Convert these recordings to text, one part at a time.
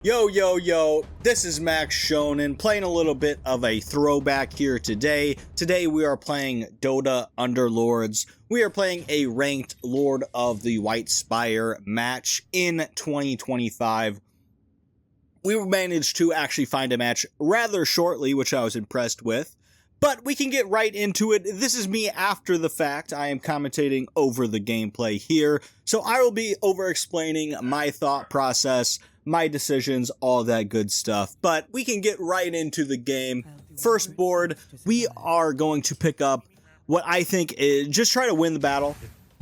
Yo, yo, yo, this is Max Shonen playing a little bit of a throwback here today. Today we are playing Dota Underlords. We are playing a ranked Lord of the White Spire match in 2025. We managed to actually find a match rather shortly, which I was impressed with. But we can get right into it. This is me after the fact. I am commentating over the gameplay here. So I will be over-explaining my thought process, my decisions, all that good stuff. But we can get right into the game. First board, we are going to pick up what I think is just try to win the battle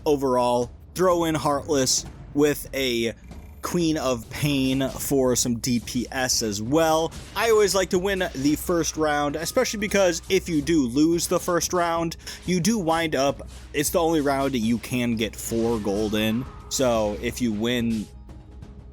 overall. Throw in Heartless with a Queen of Pain for some DPS as well. I always like to win the first round, especially because if you do lose the first round, you do wind up, it's the only round that you can get 4 gold in. So if you win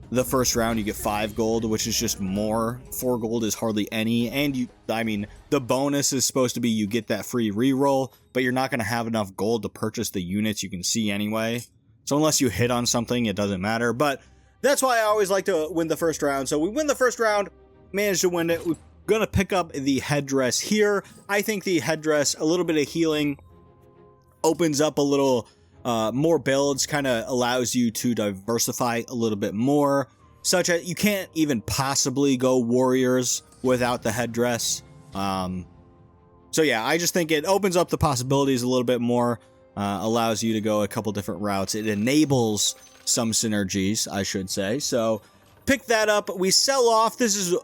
the first round, you get 5 gold, which is just more. 4 gold is hardly any, and the bonus is supposed to be you get that free reroll, but you're not going to have enough gold to purchase the units you can see anyway. So unless you hit on something, it doesn't matter, but that's why I always like to win the first round. So we win the first round, managed to win it. We're going to pick up the headdress here. I think the headdress, a little bit of healing, opens up a little more builds, kind of allows you to diversify a little bit more, such as you can't even possibly go warriors without the headdress. So yeah, I just think it opens up the possibilities a little bit more, allows you to go a couple different routes. It enables some synergies, I should say. So pick that up. We sell off. This is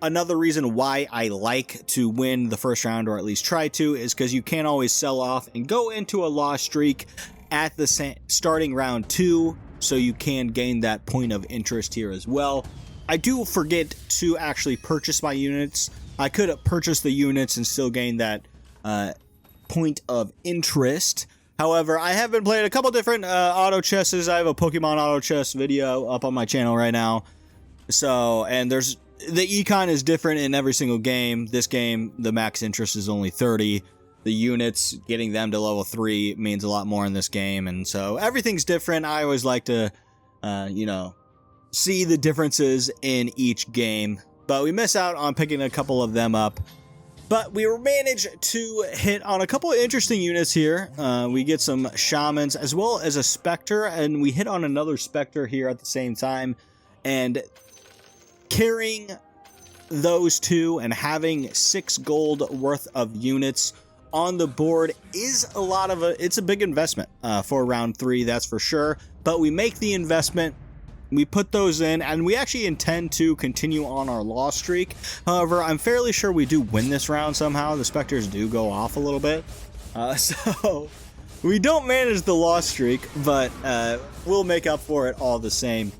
another reason why I like to win the first round, or at least try to, is because you can't always sell off and go into a loss streak at the starting round 2, so you can gain that point of interest here as well. I do forget to actually purchase my units. I could purchase the units and still gain that point of interest. However, I have been playing a couple different auto chesses. I have a Pokemon auto chess video up on my channel right now. So, and the econ is different in every single game. This game, the max interest is only 30. The units, getting them to level 3 means a lot more in this game. And so everything's different. I always like to, see the differences in each game. But we miss out on picking a couple of them up. But we managed to hit on a couple of interesting units here. We get some shamans as well as a specter, and we hit on another specter here at the same time. And carrying those two and having 6 gold worth of units on the board is it's a big investment for round 3, that's for sure. But we make the investment. We put those in, and we actually intend to continue on our loss streak. However, I'm fairly sure we do win this round somehow. The Spectres do go off a little bit. So we don't manage the loss streak, but we'll make up for it all the same.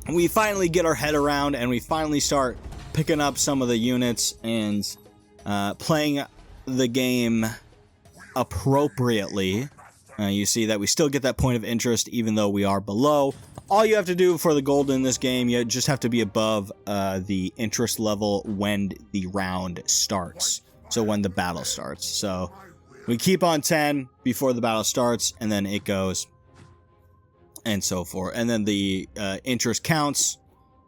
We finally get our head around, and we finally start picking up some of the units and playing the game appropriately. You see that we still get that point of interest even though we are below. All you have to do for the gold in this game, you just have to be above the interest level when the round starts. So when the battle starts. So we keep on 10 before the battle starts, and then it goes and so forth. And then the interest counts,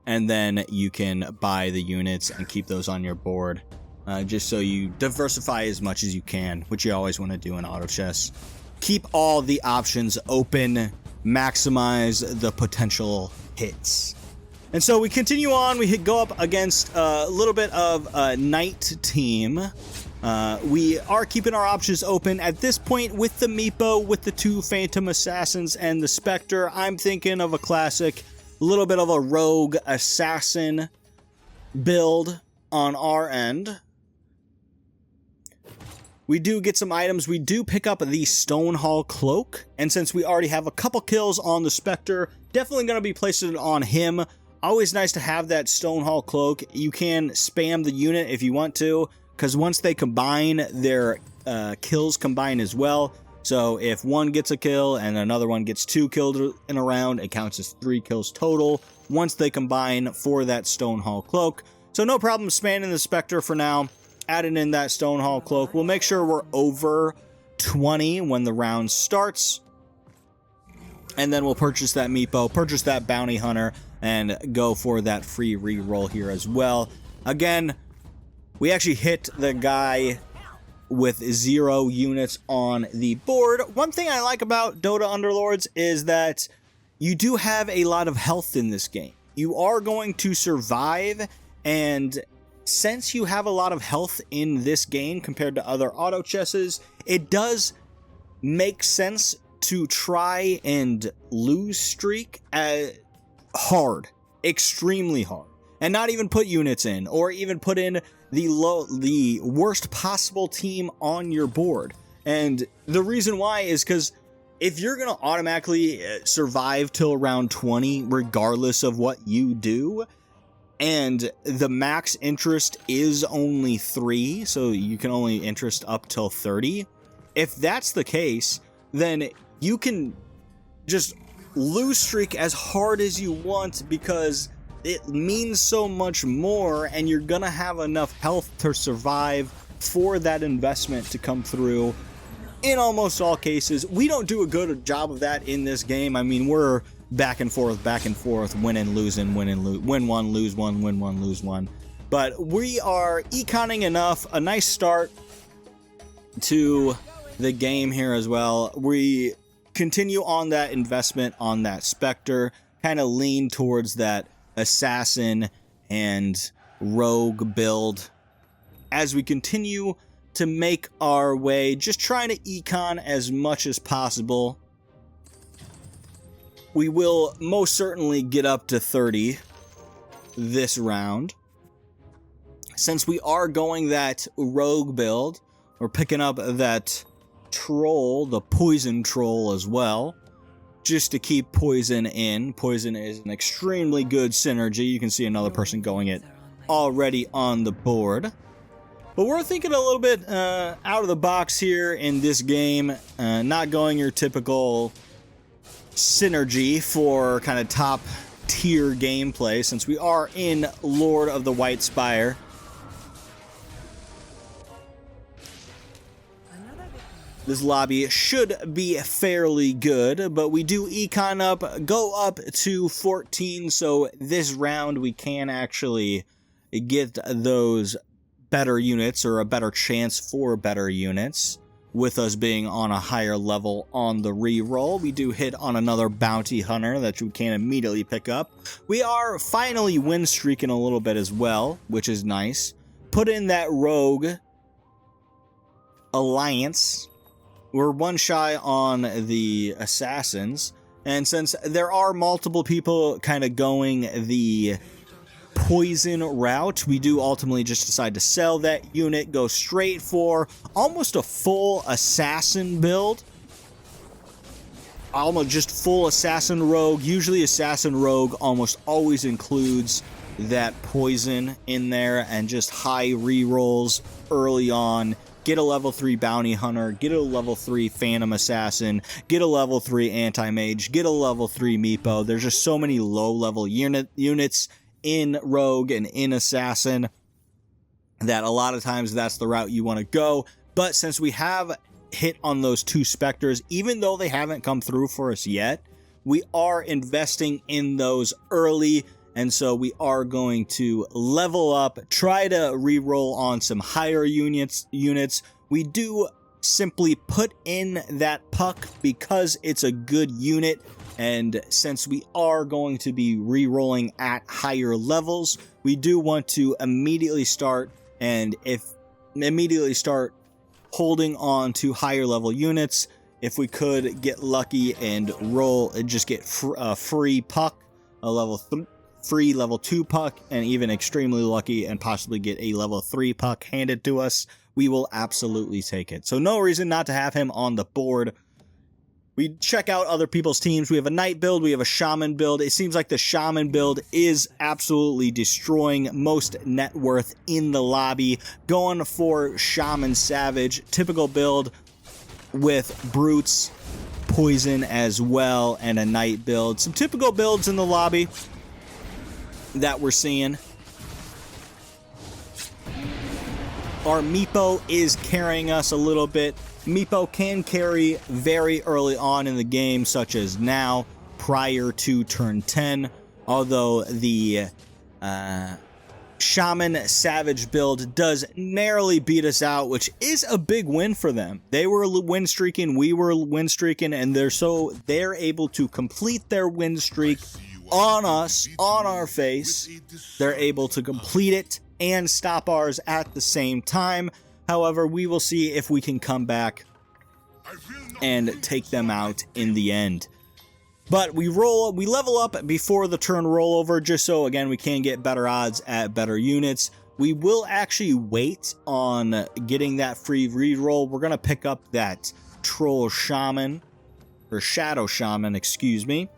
and then you can buy the units and keep those on your board. Just so you diversify as much as you can, which you always want to do in auto chess. Keep all the options open, maximize the potential hits. And so we continue on. We go up against a little bit of a knight team. We are keeping our options open at this point with the Meepo, with the 2 Phantom Assassins and the Spectre. I'm thinking of a classic, little bit of a rogue assassin build on our end. We do get some items. We do pick up the Stonehall Cloak, and since we already have a couple kills on the Spectre, definitely going to be placing it on him. Always nice to have that Stonehall Cloak. You can spam the unit if you want to, because once they combine, their kills combine as well. So if one gets a kill and another one gets 2 killed in a round, it counts as 3 kills total once they combine for that Stonehall Cloak. So no problem spamming the Spectre for now. Adding in that Stonehall Cloak. We'll make sure we're over 20 when the round starts. And then we'll purchase that Meepo, purchase that Bounty Hunter, and go for that free reroll here as well. Again, we actually hit the guy with 0 units on the board. One thing I like about Dota Underlords is that you do have a lot of health in this game. You are going to survive, and since you have a lot of health in this game compared to other auto chesses, it does make sense to try and lose streak hard, extremely hard, and not even put units in, or even put in the worst possible team on your board. And the reason why is because if you're going to automatically survive till round 20, regardless of what you do, and the max interest is only 3, so you can only interest up till 30, if that's the case, then you can just lose streak as hard as you want, because it means so much more, and you're gonna have enough health to survive for that investment to come through in almost all cases. We don't do a good job of that in this game. I mean, we're back and forth, winning, losing, win one, lose one, win one, lose one. But we are econing enough, a nice start to the game here as well. We continue on that investment on that Spectre, kind of lean towards that assassin and rogue build as we continue to make our way, just trying to econ as much as possible. We will most certainly get up to 30 this round. Since we are going that rogue build, we're picking up that troll, the poison troll as well, just to keep poison in. Poison is an extremely good synergy. You can see another person going it already on the board. But we're thinking a little bit out of the box here in this game, not going your typical synergy for kind of top tier gameplay, since we are in Lord of the White Spire. This lobby should be fairly good, but we do econ up, go up to 14, so this round we can actually get those better units, or a better chance for better units, with us being on a higher level on the reroll. We do hit on another bounty hunter that we can immediately pick up. We are finally win streaking a little bit as well, which is nice. Put in that rogue alliance. We're one shy on the assassins, and since there are multiple people kind of going the poison route, we do ultimately just decide to sell that unit, go straight for almost a full assassin build. Almost just full assassin rogue. Usually assassin rogue almost always includes that poison in there, and just high rerolls early on. Get a level 3 bounty hunter, get a level 3 phantom assassin, get a level 3 anti-mage, get a level 3 meepo. There's just so many low level units in rogue and in assassin that a lot of times that's the route you want to go. But since we have hit on those 2 specters, even though they haven't come through for us yet, we are investing in those early, and so we are going to level up, try to re-roll on some higher units. We do simply put in that puck because it's a good unit, and since we are going to be re-rolling at higher levels, we do want to immediately start holding on to higher level units. If we could get lucky and roll and just get a free puck, a free level 2 puck, and even extremely lucky and possibly get a level 3 puck handed to us, we will absolutely take it. So no reason not to have him on the board. We check out other people's teams. We have a knight build, we have a shaman build. It seems like the shaman build is absolutely destroying most net worth in the lobby. Going for shaman savage, typical build with brutes, poison as well, and a knight build. Some typical builds in the lobby that we're seeing. Our meepo is carrying us a little bit. Meepo can carry very early on in the game, such as now, prior to turn 10. although the Shaman Savage build does narrowly beat us out, which is a big win for them. They were win streaking, we were win streaking, and they're able to complete their win streak on us, on our face. They're able to complete it and stop ours at the same time. However, we will see if we can come back and take them out in the end. But we level up before the turn rollover, just so, again, we can get better odds at better units. We will actually wait on getting that free reroll. We're going to pick up that Troll Shaman, or Shadow Shaman, excuse me.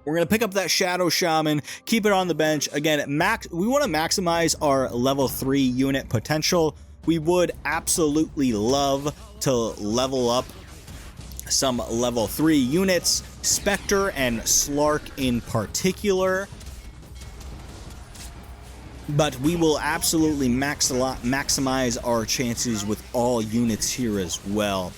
We're going to pick up that Shadow Shaman, keep it on the bench. Again, we want to maximize our level 3 unit potential. We would absolutely love to level up some level 3 units, Spectre and Slark in particular. But we will absolutely maximize our chances with all units here as well.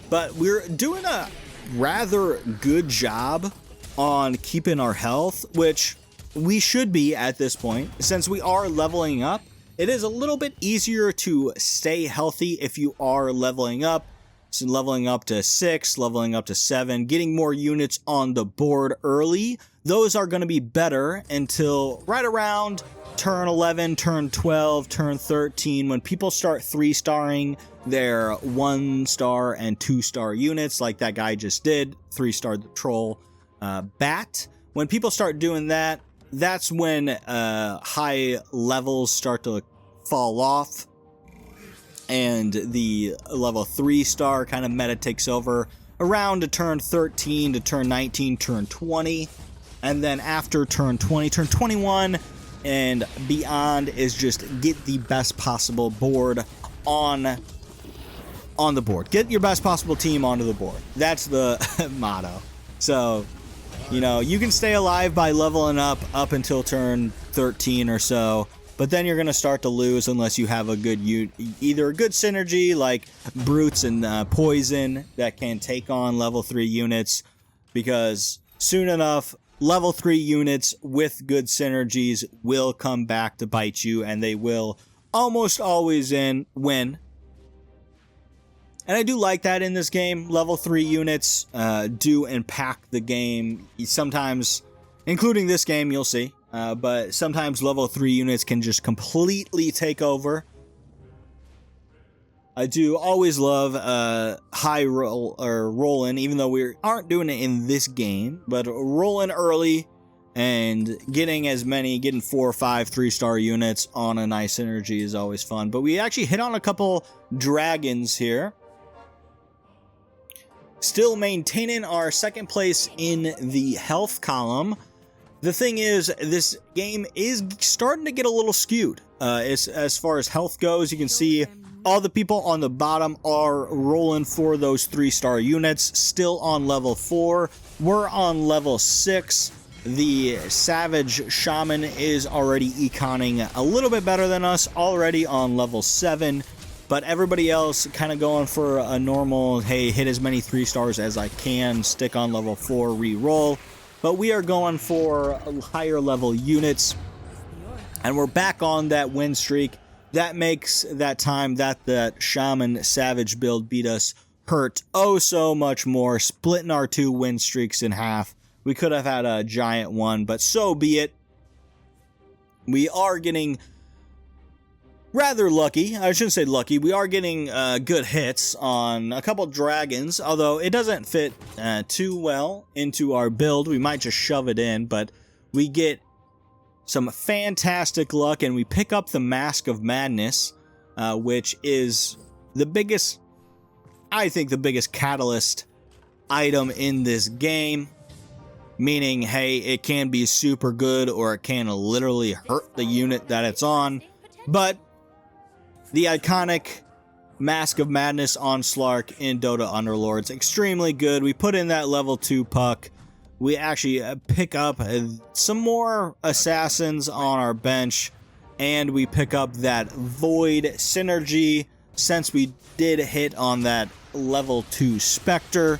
But we're doing a rather good job on keeping our health, which we should be at this point. Since we are leveling up, it is a little bit easier to stay healthy if you are leveling up. So leveling up to 6, leveling up to 7, getting more units on the board early. Those are going to be better until right around turn 11, turn 12, turn 13, when people start 3-starring their 1-star and 2-star units, like that guy just did, 3-star the Troll Bat. When people start doing that, that's when high levels start to fall off, and the level 3-star kind of meta takes over around to turn 13 to turn 19, turn 20, and then after turn 20, turn 21 and beyond is just get the best possible board on the board. Get your best possible team onto the board. That's the motto. So, you know, you can stay alive by leveling up until turn 13 or so, but then you're going to start to lose unless you have a good either a good synergy like Brutes and Poison that can take on level 3 units, because soon enough level 3 units with good synergies will come back to bite you, and they will almost always win. And I do like that in this game. Level 3 units do impact the game. Sometimes, including this game, you'll see. But sometimes level 3 units can just completely take over. I do always love high roll or rolling, even though we aren't doing it in this game. But rolling early and getting 4 or 5 3-star units on a nice synergy is always fun. But we actually hit on a couple dragons here. Still maintaining our second place in the health column. The thing is, this game is starting to get a little skewed. As far as health goes, you can see all the people on the bottom are rolling for those 3-star units, still on level 4. We're on level 6. The Savage Shaman is already econing a little bit better than us, already on level 7. But everybody else kind of going for a normal, hey, hit as many 3-stars as I can, stick on level 4, re-roll. But we are going for higher level units, and we're back on that win streak. That makes that time that Shaman Savage build beat us hurt oh so much more, splitting our 2 win streaks in half. We could have had a giant one, but so be it. We are getting rather lucky. I shouldn't say lucky. We are getting good hits on a couple dragons, although it doesn't fit too well into our build. We might just shove it in, but we get some fantastic luck, and we pick up the Mask of Madness, which is the biggest, I think, the biggest catalyst item in this game. Meaning, hey, it can be super good, or it can literally hurt the unit that it's on. But the iconic Mask of Madness on Slark in Dota Underlords, extremely good. We put in that level 2 puck. We actually pick up some more assassins on our bench, and we pick up that Void synergy, since we did hit on that level 2 Spectre,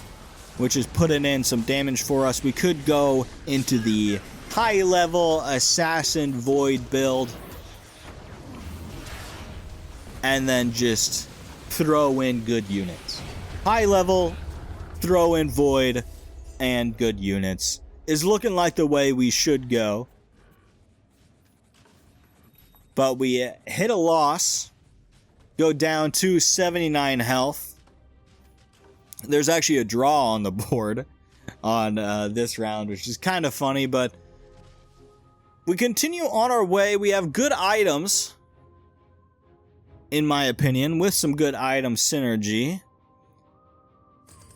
which is putting in some damage for us. We could go into the high level assassin void build, and then just throw in good units. High level, throw in void, and good units is looking like the way we should go. But we hit a loss, go down to 79 health. There's actually a draw on the board on this round, which is kind of funny, but we continue on our way. We have good items, in my opinion, with some good item synergy.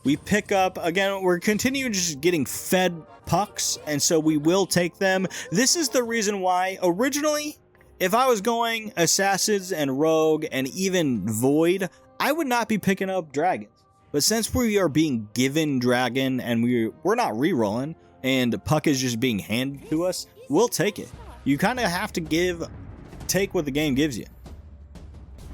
We pick up, again, we're continuing just getting fed pucks, and so we will take them. This is the reason why, originally, if I was going Assassins and Rogue and even Void, I would not be picking up Dragons. But since we are being given Dragon and we're not re-rolling, and Puck is just being handed to us, we'll take it. You kind of have to take what the game gives you.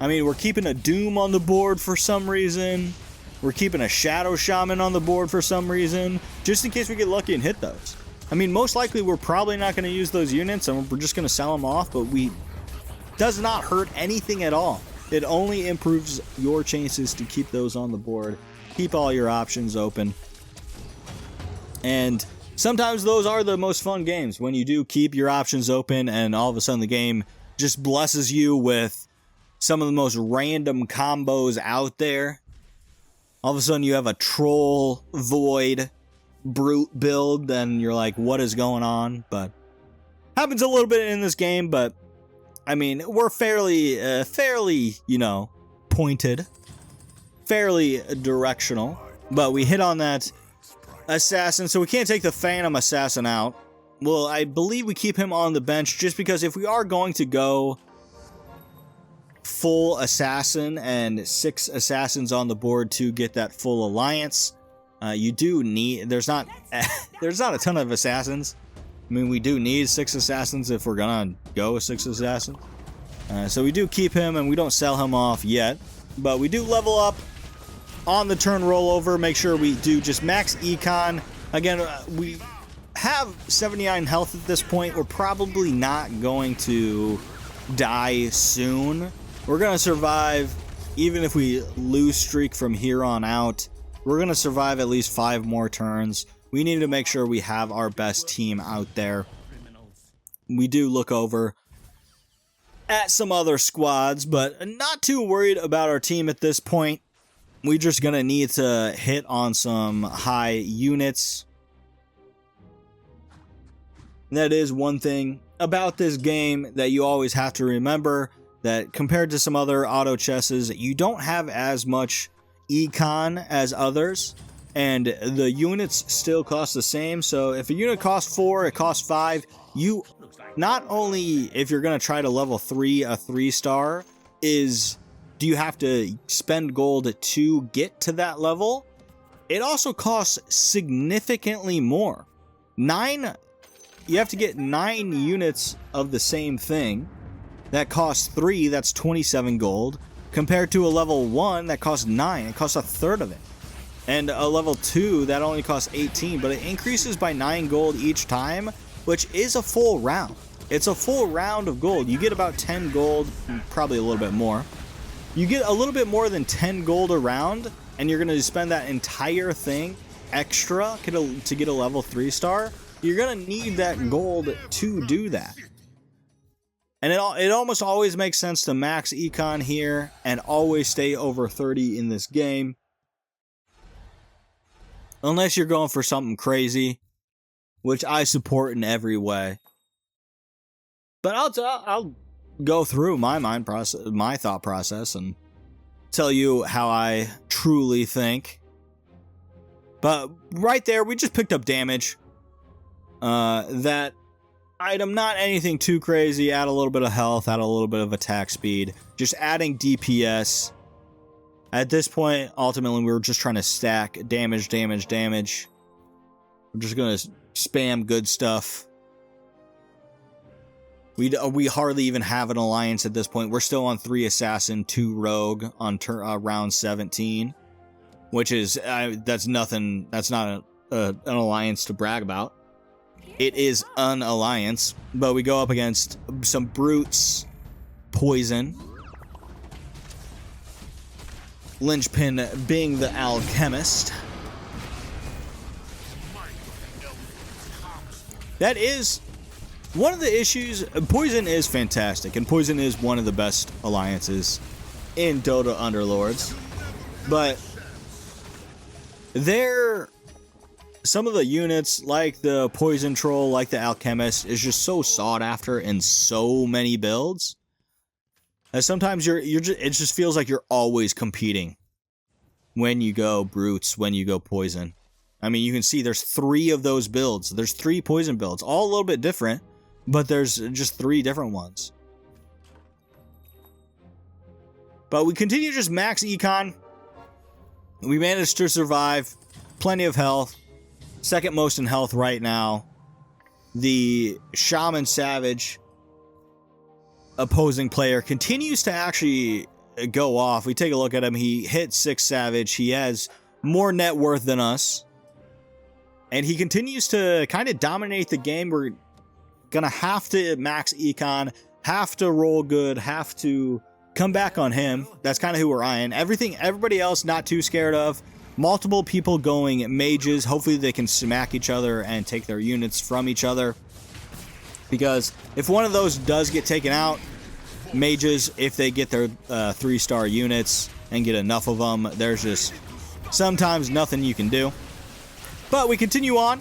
I mean, we're keeping a Doom on the board for some reason. We're keeping a Shadow Shaman on the board for some reason, just in case we get lucky and hit those. I mean, most likely we're probably not going to use those units, and we're just going to sell them off, but does not hurt anything at all. It only improves your chances to keep those on the board. Keep all your options open. And sometimes those are the most fun games, when you do keep your options open and all of a sudden the game just blesses you with some of the most random combos out there. All of a sudden you have a Troll Void Brute build, and you're like, what is going on? But happens a little bit in this game, but I mean, we're fairly, you know, pointed, fairly directional, but we hit on that assassin, so we can't take the Phantom Assassin out. Well, I believe we keep him on the bench just because if we are going to go full assassin and 6 assassins on the board to get that full alliance, you do need, there's not a ton of assassins. I mean, we do need 6 assassins if we're gonna go 6 assassins. So we do keep him and we don't sell him off yet, but we do level up on the turn rollover. Make sure we do just max econ. Again, we have 79 health at this point. We're probably not going to die soon. We're gonna survive, even if we lose streak from here on out. We're going to survive at least 5 more turns. We need to make sure we have our best team out there. We do look over at some other squads, but not too worried about our team at this point. We're just going to need to hit on some high units. That is one thing about this game that you always have to remember, that compared to some other auto chesses, you don't have as much econ as others, and the units still cost the same. So if a unit costs 4, it costs 5. You not only, if you're going to try to level 3 a 3-star, do you have to spend gold to get to that level, it also costs significantly more. You have to get 9 units of the same thing. That costs 3, that's 27 gold. Compared to a level 1 that costs 9, it costs a third of it. And a level 2 that only costs 18, but it increases by 9 gold each time, which is a full round. It's a full round of gold. You get about 10 gold, probably a little bit more. You get a little bit more than 10 gold a round, and you're going to spend that entire thing extra to get a level 3-star. You're going to need that gold to do that. And it almost always makes sense to max econ here and always stay over 30 in this game. Unless you're going for something crazy, which I support in every way. But I'll go through my thought process and tell you how I truly think. But right there, we just picked up damage. That item, not anything too crazy. Add a little bit of health, add a little bit of attack speed. Just adding DPS. At this point, ultimately, we were just trying to stack damage. We're just going to spam good stuff. We hardly even have an alliance at this point. We're still on 3 assassin, 2 rogue on round 17. Which is, that's nothing, that's not an alliance to brag about. it is an alliance, but we go up against some brutes, poison, linchpin being the alchemist. That is one of the issues. Poison is fantastic, and Poison is one of the best alliances in Dota Underlords, but some of the units, like the Poison Troll, like the Alchemist, is just so sought after in so many builds. And sometimes it just feels like you're always competing when you go Brutes, when you go Poison. I mean, you can see there's 3 of those builds. There's 3 Poison builds, all a little bit different, but there's just 3 different ones. But we continue to just max econ. We managed to survive. Plenty of health. Second most in health right now. The Shaman Savage opposing player continues to actually go off. We take a look at him. He hit 6 Savage. He has more net worth than us. And he continues to kind of dominate the game. We're going to have to max econ, have to roll good, have to come back on him. That's kind of who we're eyeing. Everybody else not too scared of. Multiple people going mages. Hopefully they can smack each other and take their units from each other. Because if one of those does get taken out, mages, if they get their 3-star units and get enough of them, there's just sometimes nothing you can do. But we continue on,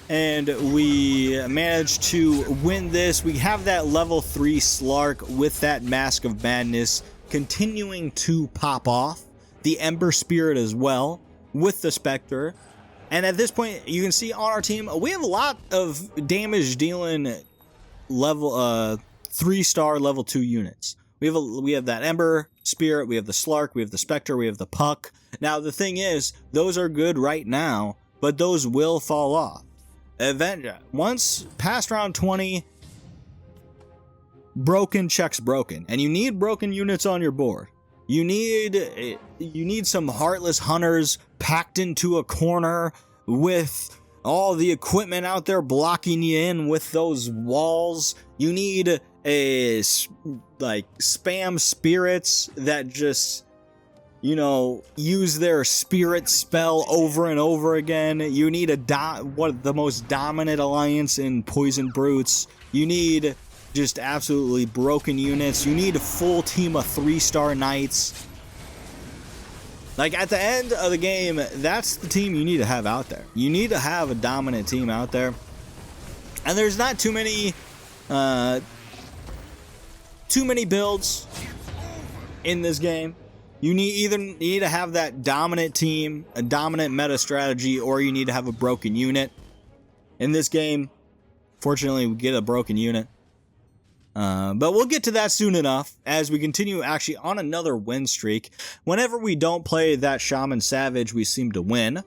and we manage to win this. We have that level 3 Slark with that Mask of Madness continuing to pop off. The Ember Spirit as well with the Spectre. And at this point, you can see on our team, we have a lot of damage dealing level 3-star level 2 units. We have that Ember Spirit, we have the Slark, we have the Spectre, we have the Puck. Now the thing is, those are good right now, but those will fall off. Once past round 20, broken checks broken, and you need broken units on your board. You need some Heartless Hunters packed into a corner with all the equipment out there blocking you in with those walls. You need a spam spirits that just, use their spirit spell over and over again. You need the most dominant alliance in Poison Brutes. You need just absolutely broken units. You need a full team of 3-star knights. Like, at the end of the game, that's the team you need to have out there. You need to have a dominant team out there. And there's not too many builds in this game. You need to have that dominant team, a dominant meta strategy, or you need to have a broken unit. In this game, fortunately, we get a broken unit. But we'll get to that soon enough as we continue actually on another win streak. Whenever we don't play that Shaman Savage, we seem to win.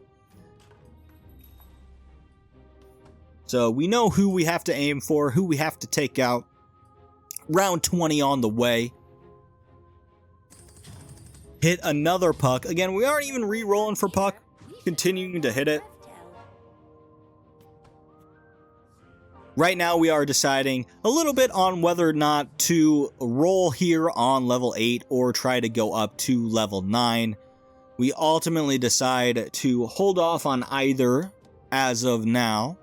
So we know who we have to aim for, who we have to take out. Round 20 on the way. Hit another Puck. Again, we aren't even re-rolling for Puck. Continuing to hit it. Right now, we are deciding a little bit on whether or not to roll here on level 8 or try to go up to level 9. We ultimately decide to hold off on either as of now,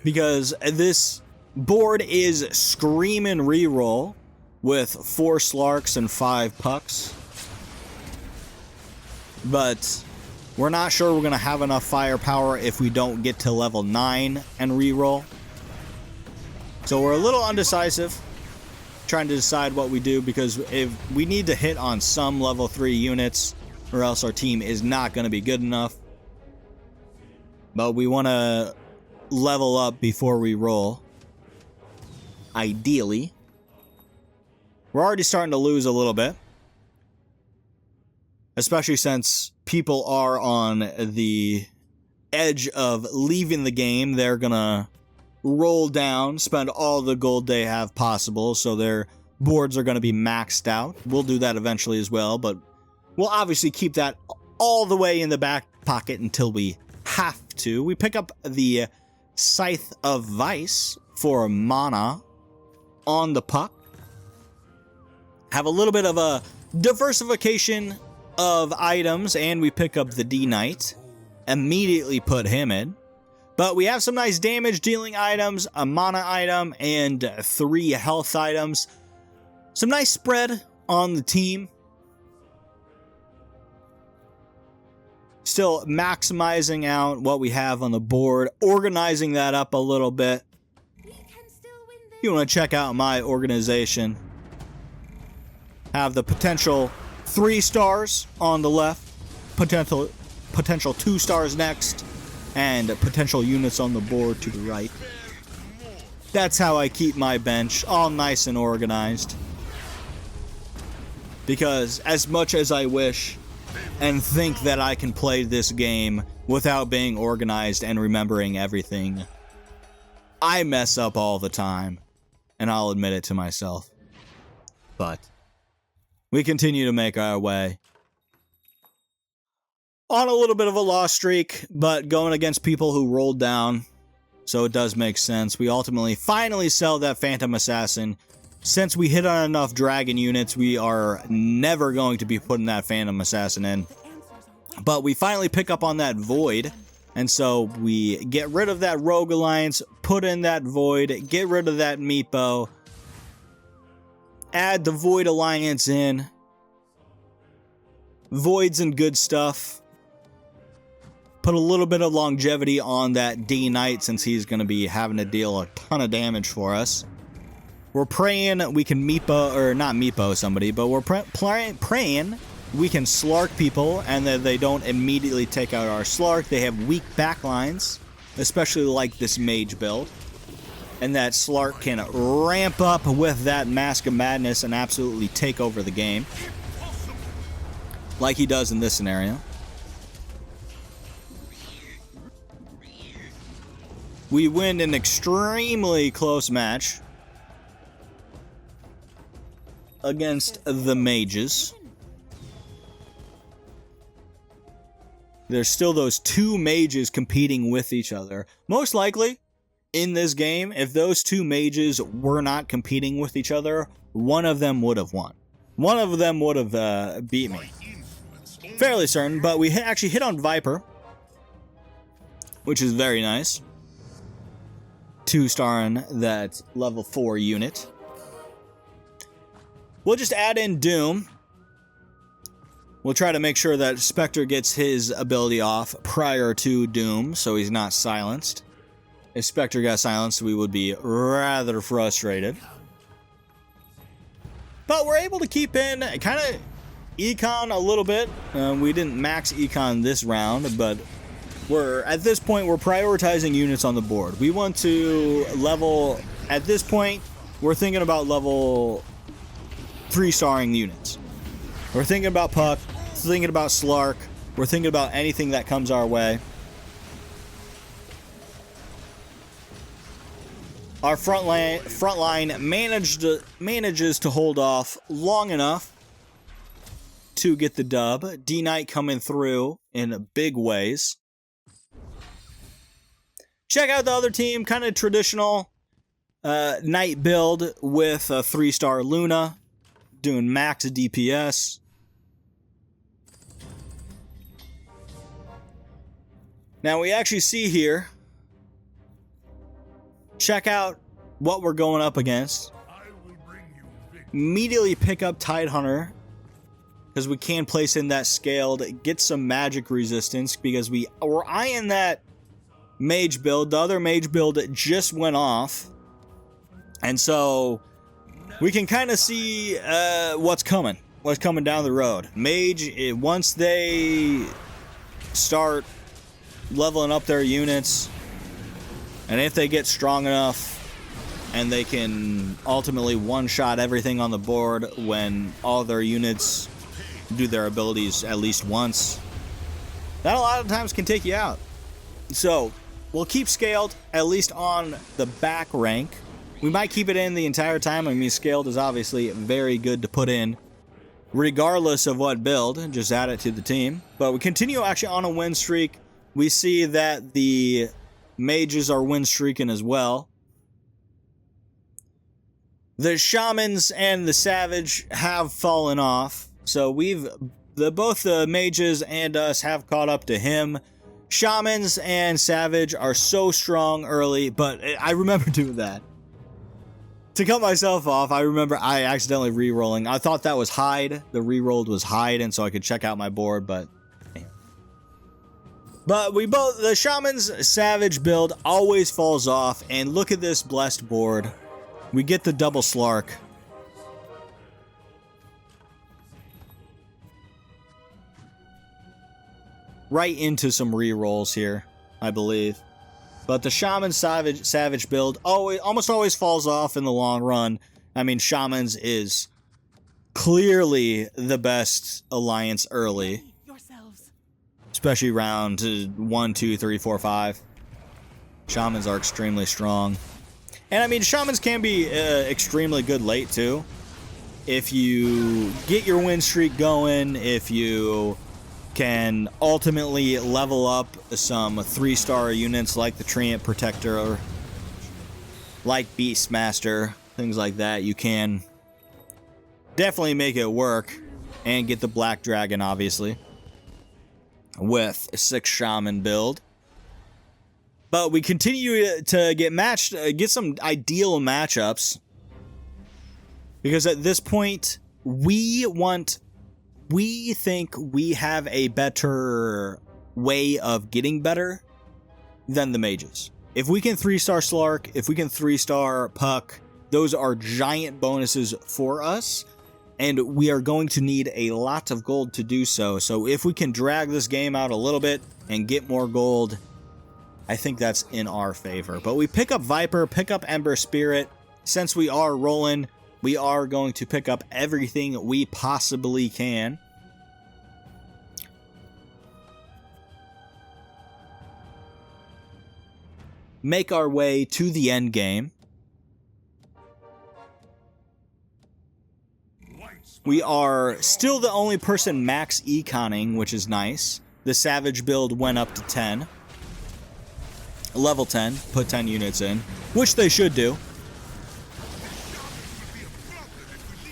because this board is screaming reroll with 4 Slarks and 5 Pucks. But we're not sure we're going to have enough firepower if we don't get to level 9 and reroll. So we're a little undecisive, trying to decide what we do, because if we need to hit on some level 3 units, or else our team is not going to be good enough. But we want to level up before we roll. Ideally. We're already starting to lose a little bit. Especially since people are on the edge of leaving the game. They're gonna roll down, spend all the gold they have possible, so their boards are gonna be maxed out. We'll do that eventually as well, but we'll obviously keep that all the way in the back pocket until we have to. We pick up the Scythe of Vice for mana on the puck. Have a little bit of a diversification of items, and we pick up the D-Knight. Immediately put him in. But we have some nice damage dealing items, a mana item, and 3 health items. Some nice spread on the team. Still maximizing out what we have on the board, organizing that up a little bit. If you want to check out my organization, have the potential 3 stars on the left, potential 2 stars next, and potential units on the board to the right. That's how I keep my bench all nice and organized. Because as much as I wish and think that I can play this game without being organized and remembering everything, I mess up all the time, and I'll admit it to myself. But we continue to make our way. On a little bit of a loss streak, but going against people who rolled down, so it does make sense. We ultimately finally sell that Phantom Assassin. Since we hit on enough dragon units, we are never going to be putting that Phantom Assassin in. But we finally pick up on that Void, and so we get rid of that Rogue Alliance, put in that Void, get rid of that Meepo, add the Void Alliance in. Void's and good stuff. Put a little bit of longevity on that D-Knight since he's going to be having to deal a ton of damage for us. We're praying we can Meepo, or not Meepo somebody, but we're praying we can Slark people and that they don't immediately take out our Slark. They have weak backlines, especially like this mage build. And that Slark can ramp up with that Mask of Madness and absolutely take over the game. Like he does in this scenario. We win an extremely close match against the mages. There's still those 2 mages competing with each other. Most likely, in this game, if those 2 mages were not competing with each other, one of them would have won. One of them would have beat me. Fairly certain, but we actually hit on Viper, which is very nice. 2-star in that level 4 unit. We'll just add in Doom. We'll try to make sure that Spectre gets his ability off prior to Doom, so he's not silenced. If Spectre got silenced, we would be rather frustrated. But we're able to keep in kind of econ a little bit. We didn't max econ this round, but at this point, we're prioritizing units on the board. We want to level, at this point, we're thinking about level 3-starring units. We're thinking about Puck, thinking about Slark, we're thinking about anything that comes our way. Our front line manages to hold off long enough to get the dub. D-Knight coming through in big ways. Check out the other team, kind of traditional Knight build with a 3-star Luna, doing max DPS. Now we actually see here, check out what we're going up against. Immediately pick up Tidehunter, because we can place in that scaled, get some magic resistance, because we're eyeing that mage build. The other mage build just went off, and so we can kind of see what's coming down the road. Mage, once they start leveling up their units, and if they get strong enough and they can ultimately one-shot everything on the board when all their units do their abilities at least once, that a lot of times can take you out. So we'll keep scaled, at least on the back rank. We might keep it in the entire time. I mean, scaled is obviously very good to put in, regardless of what build. Just add it to the team. But we continue actually on a win streak. We see that the mages are win streaking as well. The shamans and the savage have fallen off, so both the mages and us have caught up to him. Shamans and savage are so strong early, but I remember doing that. To cut myself off, I remember I accidentally re-rolling. I thought that was hide. The re-rolled was hide, and so I could check out my board, but the shaman's savage build always falls off, and look at this blessed board. We get the double slark. Right into some re-rolls here, I believe. But the shaman savage build almost always falls off in the long run. I mean, shamans is clearly the best alliance early. Especially round 1, 2, 3, 4, 5. Shamans are extremely strong. And I mean, shamans can be extremely good late too. If you get your win streak going, if you can ultimately level up some 3-star units like the Treant Protector, like Beastmaster, things like that, you can definitely make it work and get the Black Dragon, obviously, with a 6 shaman build. But we continue to get some ideal matchups, because at this point we think we have a better way of getting better than the mages. If we can 3-star Slark, if we can 3-star Puck, those are giant bonuses for us, and we are going to need a lot of gold to do so. So if we can drag this game out a little bit and get more gold, I think that's in our favor. But we pick up Viper, pick up Ember Spirit. Since we are rolling, we are going to pick up everything we possibly can. Make our way to the end game. We are still the only person max econing, which is nice. The Savage build went up to 10. Level 10, put 10 units in, which they should do.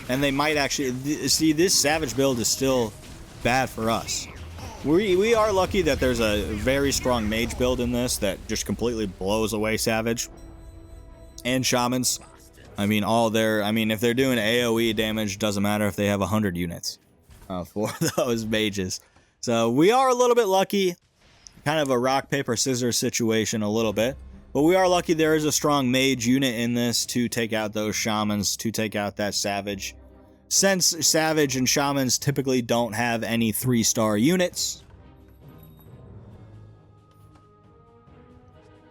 And they might actually... See, this Savage build is still bad for us. We are lucky that there's a very strong mage build in this that just completely blows away Savage. And Shamans. I mean, if they're doing AoE damage, doesn't matter if they have 100 units for those mages. So we are a little bit lucky. Kind of a rock, paper, scissors situation a little bit. But we are lucky there is a strong mage unit in this to take out those shamans, to take out that savage. Since savage and shamans typically don't have any 3-star units.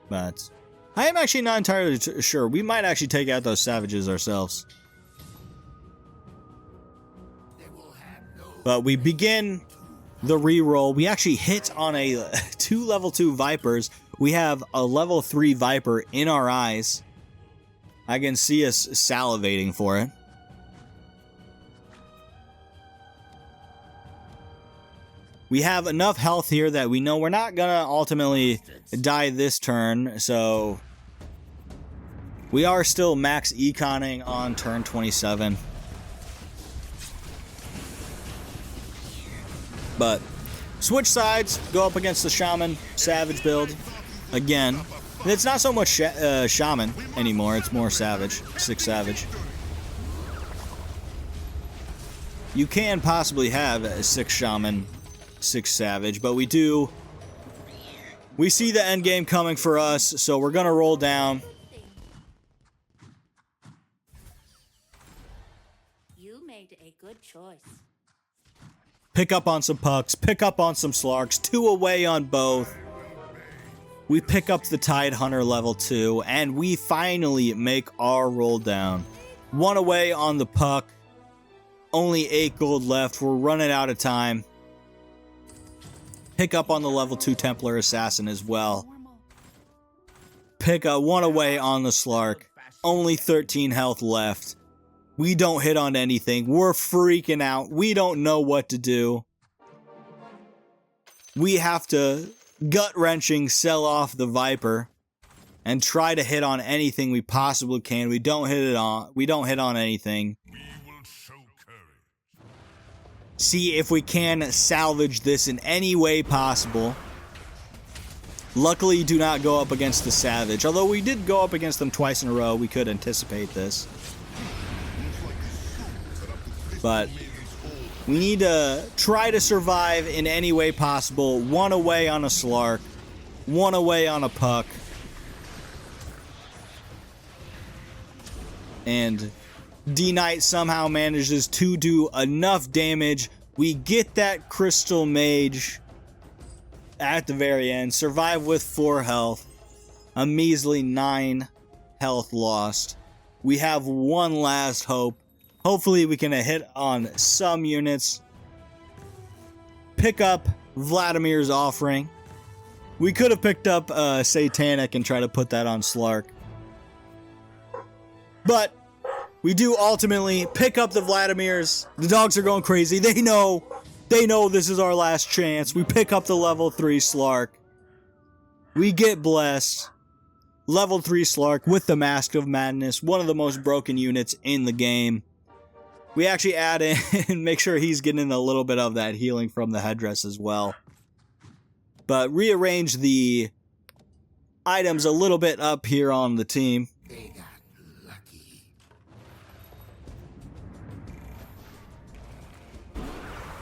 But I am actually not entirely sure. We might actually take out those savages ourselves. But we begin the reroll. We actually hit on a 2 level 2 Vipers. We have a level 3 Viper in our eyes. I can see us salivating for it. We have enough health here that we know we're not gonna ultimately die this turn, so we are still max econing on turn 27. But switch sides, go up against the Shaman Savage build again. And it's not so much Shaman anymore, it's more Savage, 6 Savage. You can possibly have a 6 Shaman, 6 Savage, but we see the end game coming for us, so we're gonna roll down. You made a good choice. Pick up on some pucks, pick up on some slarks, 2 away on both. We pick up the Tide Hunter level 2, and we finally make our roll down. 1 away on the puck, only 8 gold left, we're running out of time. Pick up on the level 2 Templar Assassin as well. Pick up 1 away on the Slark, only 13 health left. We don't hit on anything. We're freaking out. We don't know what to do. We have to gut-wrenching sell off the Viper and try to hit on anything we possibly can. We don't hit on anything. See if we can salvage this in any way possible. Luckily, do not go up against the Savage. Although we did go up against them twice in a row, we could anticipate this. But we need to try to survive in any way possible. One away on a Slark. One away on a Puck. And D-Knight somehow manages to do enough damage. We get that Crystal Mage at the very end. Survive with 4 health. A measly 9 health lost. We have one last hope. Hopefully we can hit on some units. Pick up Vladimir's Offering. We could have picked up Satanic and tried to put that on Slark. But we do ultimately pick up the Vladimirs. The dogs are going crazy. They know this is our last chance. We pick up the level 3 Slark. We get blessed. Level 3 Slark with the Mask of Madness. One of the most broken units in the game. We actually add in and make sure he's getting a little bit of that healing from the headdress as well. But rearrange the items a little bit up here on the team. They got lucky.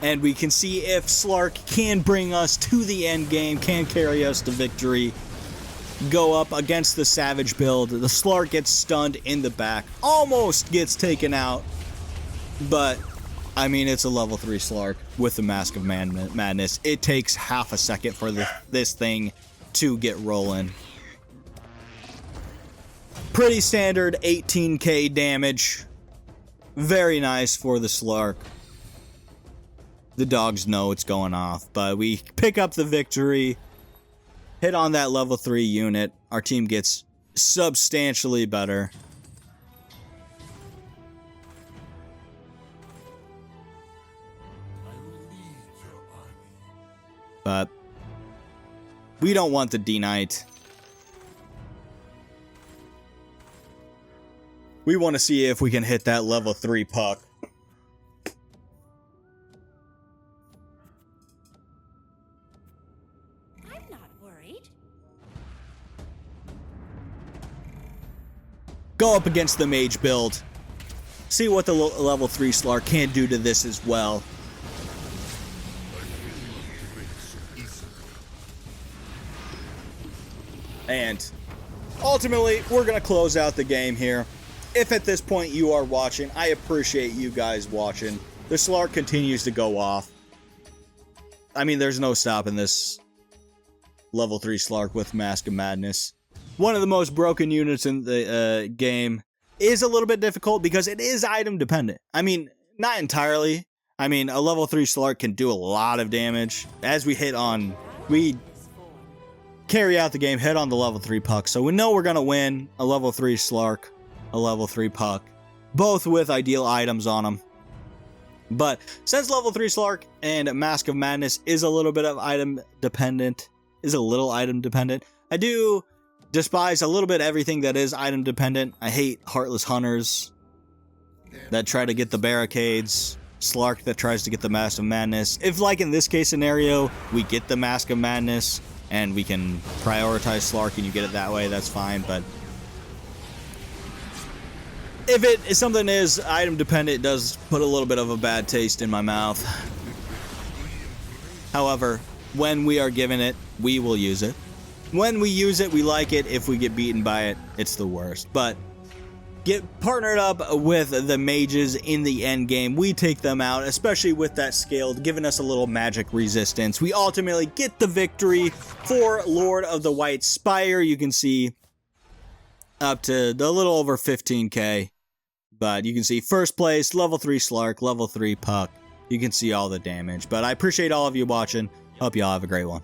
And we can see if Slark can bring us to the end game, can carry us to victory. Go up against the Savage build. The Slark gets stunned in the back. Almost gets taken out. But, I mean, it's a level 3 Slark with the Mask of Madness. It takes half a second for this thing to get rolling. Pretty standard 18k damage. Very nice for the Slark. The dogs know it's going off, but we pick up the victory. Hit on that level 3 unit. Our team gets substantially better. But we don't want the D-Knight. We want to see if we can hit that level 3 Puck. I'm not worried. Go up against the Mage build. See what the level 3 Slark can do to this as well. And ultimately, we're going to close out the game here. If at this point you are watching, I appreciate you guys watching. The Slark continues to go off. I mean, there's no stopping this level 3 Slark with Mask of Madness. One of the most broken units in the game. Is a little bit difficult because it is item dependent. I mean, not entirely. I mean, a level 3 Slark can do a lot of damage. As we hit on, we carry out the game, hit on the level 3 Puck. So we know we're going to win a level 3 Slark, a level 3 Puck, both with ideal items on them. But since level 3 Slark and Mask of Madness is a little bit of item dependent, I do despise a little bit everything that is item dependent. I hate Heartless Hunters that try to get the barricades, Slark that tries to get the Mask of Madness. If, like in this case scenario, we get the Mask of Madness, and we can prioritize Slark and you get it that way, that's fine. But if something is item dependent, it does put a little bit of a bad taste in my mouth. However, when we are given it, we will use it. When we use it, we like it. If we get beaten by it, it's the worst. But get partnered up with the mages in the end game. We take them out, especially with that scaled, giving us a little magic resistance. We ultimately get the victory for Lord of the White Spire. You can see up to a little over 15k. But you can see first place, level 3 Slark, level 3 Puck. You can see all the damage. But I appreciate all of you watching. Hope you all have a great one.